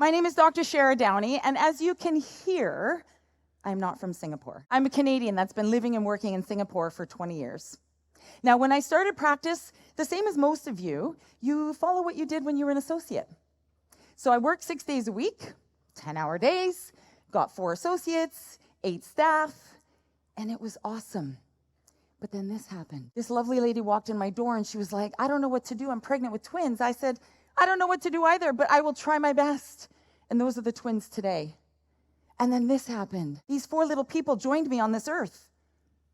My name is Dr. Shara Downey, and as you can hear, I'm not from Singapore. I'm a Canadian that's been living and working in Singapore for 20 years. Now, when I started practice, the same as most of you, you follow what you did when you were an associate. So I worked 6 days a week, 10-hour days, got 4 associates, 8 staff, and it was awesome. But then this happened. This lovely lady walked in my door and she was like, I don't know what to do. I'm pregnant with twins. I said, I don't know what to do either, but I will try my best. And those are the twins today. And then this happened. These 4 little people joined me on this earth.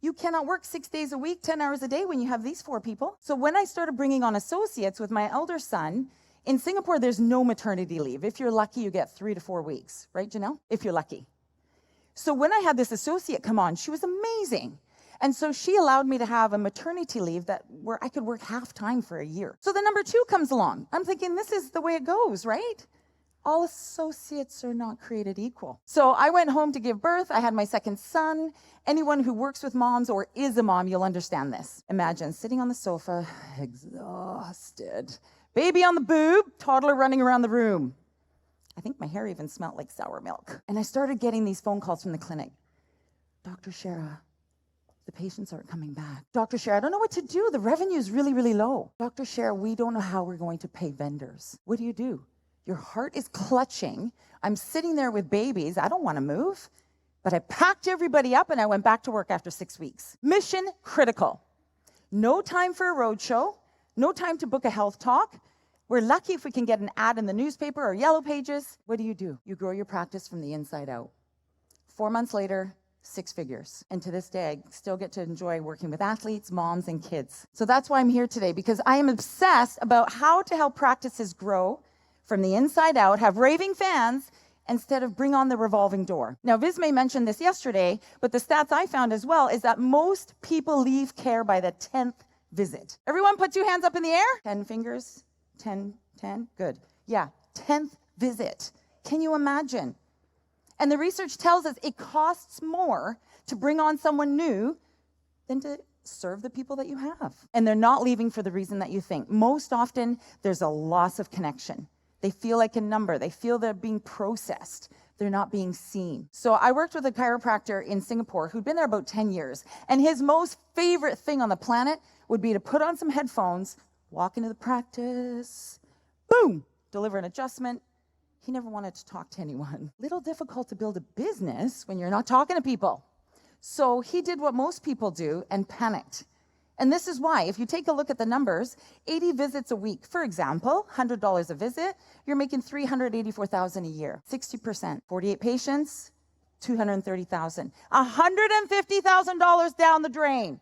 You cannot work 6 days a week, 10 hours a day when you have these 4 people. So when I started bringing on associates with my elder son, in Singapore, there's no maternity leave. If you're lucky, you get 3 to 4 weeks, right, Janelle? If you're lucky. So when I had this associate come on, she was amazing. And so she allowed me to have a maternity leave where I could work half time for a year. So the number 2 comes along. I'm thinking, this is the way it goes, right? All associates are not created equal. So I went home to give birth. I had my second son. Anyone who works with moms or is a mom, you'll understand this. Imagine sitting on the sofa, exhausted. Baby on the boob, toddler running around the room. I think my hair even smelled like sour milk. And I started getting these phone calls from the clinic. Dr. Shara, the patients aren't coming back. Dr. Shara, I don't know what to do. The revenue is really, really low. Dr. Shara, we don't know how we're going to pay vendors. What do? Your heart is clutching. I'm sitting there with babies. I don't want to move. But I packed everybody up and I went back to work after 6 weeks. Mission critical. No time for a roadshow. No time to book a health talk. We're lucky if we can get an ad in the newspaper or yellow pages. What do? You grow your practice from the inside out. 4 months later, 6 figures. And to this day, I still get to enjoy working with athletes, moms, and kids. So that's why I'm here today, because I am obsessed about how to help practices grow from the inside out, have raving fans, instead of bring on the revolving door. Now, Vismay mentioned this yesterday, but the stats I found as well is that most people leave care by the 10th visit. Everyone put 2 hands up in the air. 10 fingers. 10. Good. Yeah, 10th visit. Can you imagine? And the research tells us it costs more to bring on someone new than to serve the people that you have. And they're not leaving for the reason that you think. Most often, there's a loss of connection. They feel like a number. They feel they're being processed. They're not being seen. So I worked with a chiropractor in Singapore who'd been there about 10 years. And his most favorite thing on the planet would be to put on some headphones, walk into the practice, boom, deliver an adjustment. He never wanted to talk to anyone. Little difficult to build a business when you're not talking to people. So he did what most people do and panicked. And this is why, if you take a look at the numbers, 80 visits a week, for example, $100 a visit, you're making $384,000 a year, 60%. 48 patients, $230,000. $150,000 down the drain.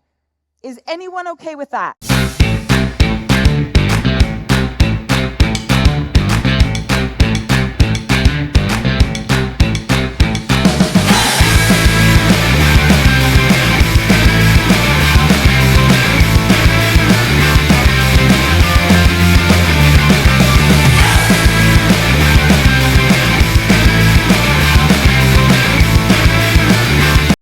Is anyone okay with that?